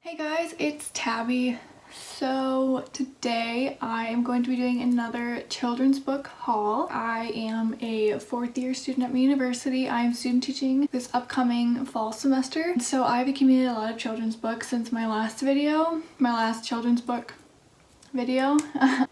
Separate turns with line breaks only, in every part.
Hey guys, it's Tabby. So today I am going to be doing another children's book haul. I am a fourth year student at my university. I am student teaching this upcoming fall semester. So I've accumulated a lot of children's books since my last children's book video.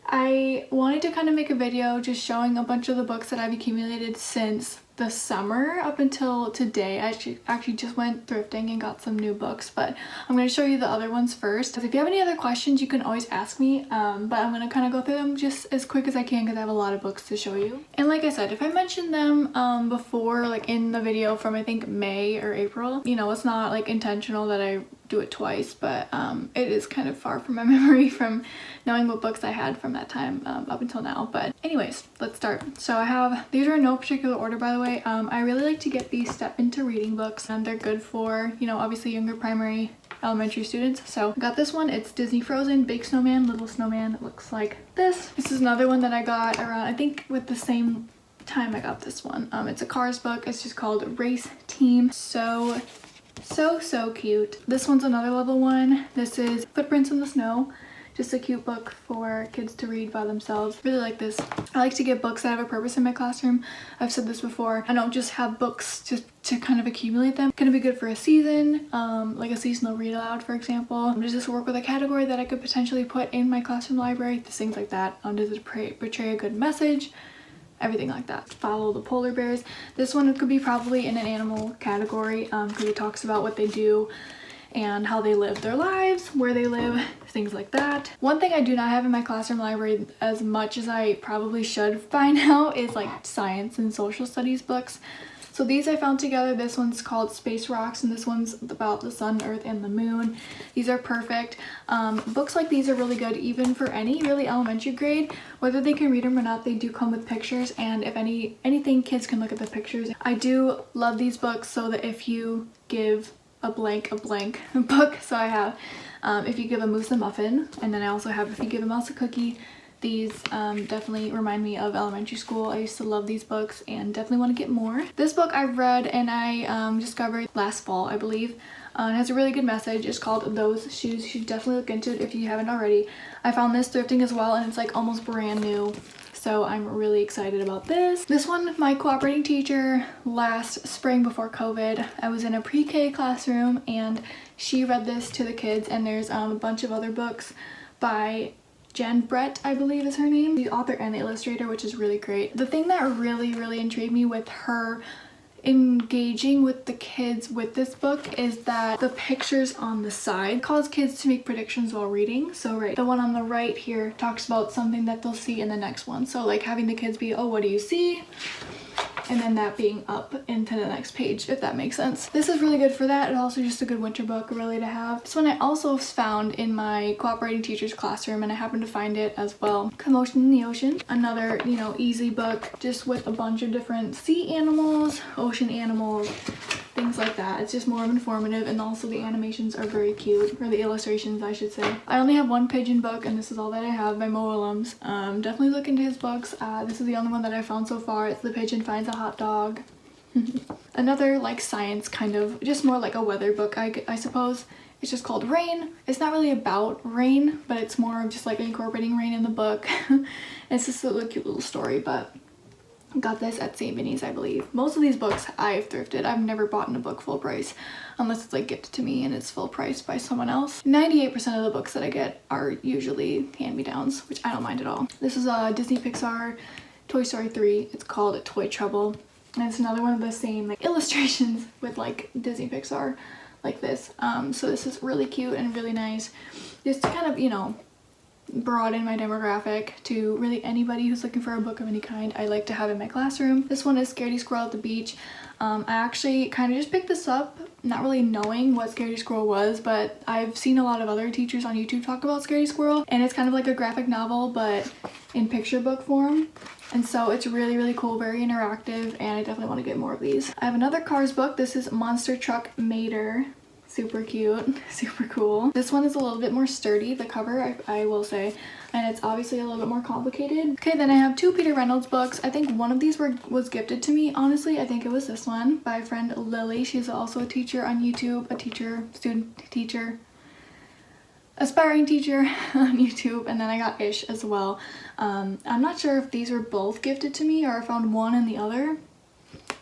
I wanted to kind of make a video just showing a bunch of the books that I've accumulated since the summer up until today. I actually just went thrifting and got some new books, but I'm going to show you the other ones first. If you have any other questions, you can always ask me, but I'm going to kind of go through them just as quick as I can because I have a lot of books to show you. And like I said, if I mentioned them before, like in the video from I think May or April, you know, it's not like intentional that I do it twice, but it is kind of far from my memory from knowing what books I had from that time up until now. But anyways, let's start. So I have, these are in no particular order by the way. I really like to get these step into reading books, and they're good for, you know, obviously younger primary, elementary students. So I got this one. It's Disney Frozen, Big Snowman, Little Snowman. It looks like this. This is another one that I got around, I think with the same time I got this one. It's a Cars book. It's just called Race Team. So cute. This one's another level one. This is Footprints in the Snow. Just a cute book for kids to read by themselves. Really like this. I like to get books that have a purpose in my classroom. I've said this before. I don't just have books just to kind of accumulate them. Gonna be good for a season, like a seasonal read aloud, for example. Does this work with a category that I could potentially put in my classroom library? Just things like that. Does it portray a good message? Everything like that. Follow the polar bears. This one could be probably in an animal category because it talks about what they do and how they live their lives, where they live, things like that. One thing I do not have in my classroom library as much as I probably should by now is like science and social studies books. So these I found together. This one's called Space Rocks and this one's about the sun, earth, and the moon. These are perfect. Books like these are really good even for any really elementary grade. Whether they can read them or not, they do come with pictures, and if anything, kids can look at the pictures. I do love these books so that if you give a blank book, so I have if you give a moose a muffin, and then I also have if you give a mouse a cookie. These definitely remind me of elementary school. I used to love these books and definitely want to get more. This book I read and I discovered last fall, I believe. It has a really good message. It's called Those Shoes. You should definitely look into it if you haven't already. I found this thrifting as well, and it's like almost brand new. So I'm really excited about this. This one, my cooperating teacher last spring before COVID, I was in a pre-K classroom and she read this to the kids, and there's a bunch of other books by Jen Brett, I believe is her name, the author and the illustrator, which is really great. The thing that really intrigued me with her engaging with the kids with this book is that the pictures on the side cause kids to make predictions while reading. So the one on the right here talks about something that they'll see in the next one. So like having the kids be, oh, what do you see? And then that being up into the next page, if that makes sense. This is really good for that. It's also just a good winter book really to have. This one I also found in my cooperating teacher's classroom, and I happened to find it as well. Commotion in the Ocean. Another, you know, easy book just with a bunch of different sea animals, ocean animals, things like that. It's just more informative, and also the animations are very cute, or the illustrations I should say. I only have one pigeon book, and this is all that I have by Mo Willems. Definitely look into his books. This is the only one that I found so far. It's The Pigeon Finds a Hot Dog. Another like science kind of, just more like a weather book I suppose. It's just called Rain. It's not really about rain, but it's more of just like incorporating rain in the book. It's just a little cute little story, but got this at St. Vinny's, I believe. Most of these books I've thrifted. I've never bought in a book full price unless it's like gifted to me and it's full price by someone else. 98% of the books that I get are usually hand-me-downs, which I don't mind at all. This is a Disney Pixar Toy Story 3. It's called Toy Trouble. And it's another one of the same like illustrations with like Disney Pixar like this. So this is really cute and really nice. Just to kind of, you know, broaden my demographic to really anybody who's looking for a book of any kind I like to have in my classroom. This one is Scaredy Squirrel at the Beach. I actually kind of just picked this up not really knowing what Scaredy Squirrel was, but I've seen a lot of other teachers on YouTube talk about Scaredy Squirrel, and it's kind of like a graphic novel but in picture book form. And so it's really cool, very interactive, and I definitely want to get more of these. I have another Cars book. This is Monster Truck Mater. Super cute, super cool. This one is a little bit more sturdy, the cover, I will say, and it's obviously a little bit more complicated. Okay, then I have two Peter Reynolds books. I think one of these was gifted to me, honestly. I think it was this one by a friend, Lily. She's also a teacher on YouTube, a teacher, student teacher. aspiring teacher on YouTube, and then I got Ish as well. I'm not sure if these were both gifted to me or I found one and the other,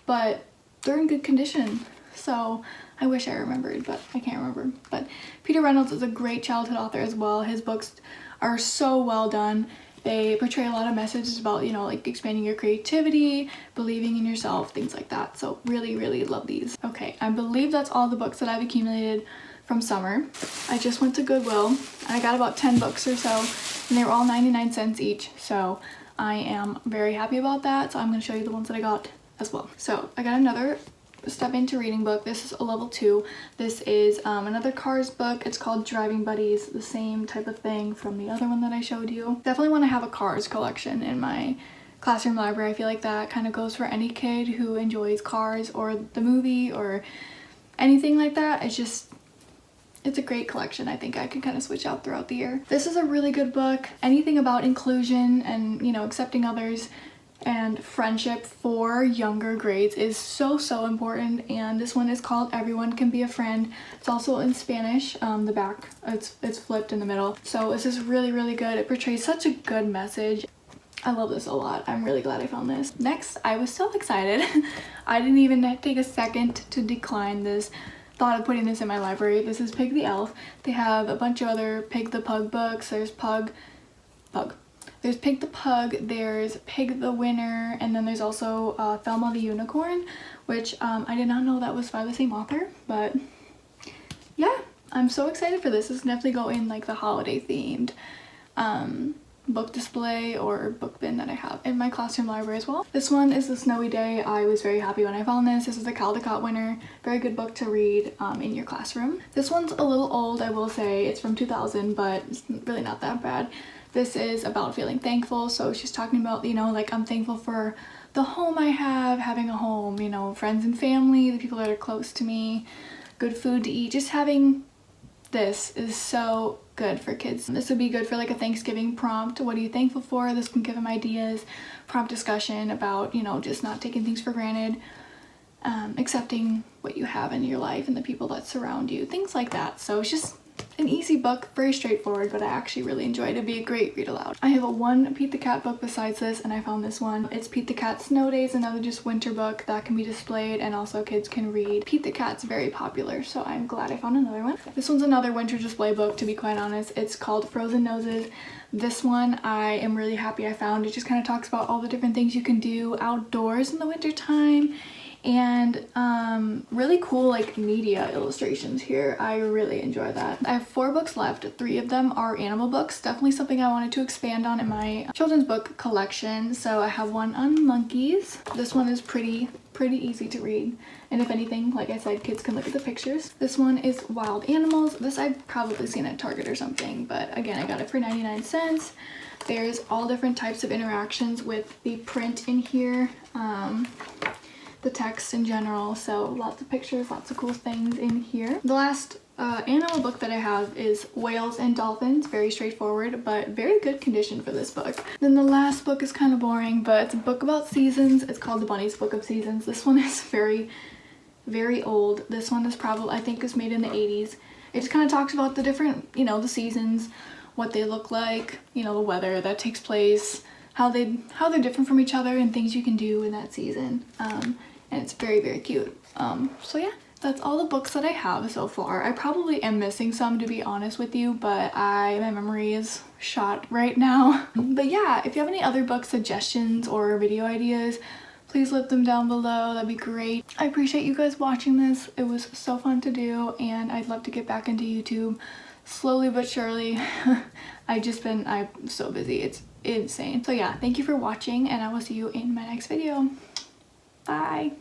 but they're in good condition. So I wish I remembered, but I can't remember. But Peter Reynolds is a great childhood author as well. His books are so well done. They portray a lot of messages about, you know, like expanding your creativity, believing in yourself, things like that. So really, really love these. Okay, I believe that's all the books that I've accumulated from summer. I just went to Goodwill and I got about 10 books or so, and they were all 99 cents each. So I am very happy about that. So I'm going to show you the ones that I got as well. So I got another Step Into Reading book. This is a level 2. This is another Cars book. It's called Driving Buddies, the same type of thing from the other one that I showed you. Definitely want to have a Cars collection in my classroom library. I feel like that kind of goes for any kid who enjoys Cars or the movie or anything like that. It's a great collection. I think I can kind of switch out throughout the year. This is a really good book. Anything about inclusion and, you know, accepting others and friendship for younger grades is so important, and this one is called Everyone Can Be a Friend. It's also in Spanish. The back, it's flipped in the middle. So this is really good. It portrays such a good message. I love this a lot. I'm really glad I found this. Next, I was so excited. I didn't even take a second to decline this thought of putting this in my library. This is Pig the Elf. They have a bunch of other Pig the Pug books. There's There's Pig the Pug, there's Pig the Winner, and then there's also Thelma the Unicorn, which I did not know that was by the same author, but yeah, I'm so excited for this. This can definitely go in like the holiday themed book display or book bin that I have in my classroom library as well. This one is The Snowy Day. I was very happy when I found this. This is the Caldecott winner. Very good book to read in your classroom. This one's a little old, I will say. It's from 2000, but it's really not that bad. This is about feeling thankful. So she's talking about, you know, like I'm thankful for the home I have, having a home, you know, friends and family, the people that are close to me, good food to eat. Just having this is so good for kids. This would be good for like a Thanksgiving prompt. What are you thankful for? This can give them ideas, prompt discussion about, you know, just not taking things for granted, accepting what you have in your life and the people that surround you, things like that. So it's just an easy book, very straightforward, but I actually really enjoyed it. It'd be a great read aloud. I have one Pete the Cat book besides this, and I found this one. It's Pete the Cat Snow Days, another just winter book that can be displayed and also kids can read. Pete the Cat's very popular, so I'm glad I found another one. This one's another winter display book, to be quite honest. It's called Frozen Noses. This one I am really happy I found. It just kind of talks about all the different things you can do outdoors in the winter time, and really cool like media illustrations here. I really enjoy that. I have 4 books left. 3 of them are animal books. Definitely something I wanted to expand on in my children's book collection. So I have one on monkeys. This one is pretty easy to read, and if anything, like I said, kids can look at the pictures. This one is Wild Animals. This I've probably seen at Target or something, but again, I got it for 99 cents. There's all different types of interactions with the print in here, the text in general, so lots of pictures, lots of cool things in here. The last animal book that I have is Whales and Dolphins. Very straightforward, but very good condition for this book. Then the last book is kind of boring, but it's a book about seasons. It's called The Bunny's Book of Seasons. This one is very old. This one is probably, I think, was made in the 80s. It just kind of talks about the different, you know, the seasons, what they look like, you know, the weather that takes place, how they're different from each other, and things you can do in that season. And it's very cute. So yeah, that's all the books that I have so far. I probably am missing some, to be honest with you, but my memory is shot right now. But yeah, if you have any other book suggestions or video ideas, please leave them down below. That'd be great. I appreciate you guys watching this. It was so fun to do, and I'd love to get back into YouTube slowly but surely. I'm so busy. It's insane. So yeah, thank you for watching, and I will see you in my next video. Bye.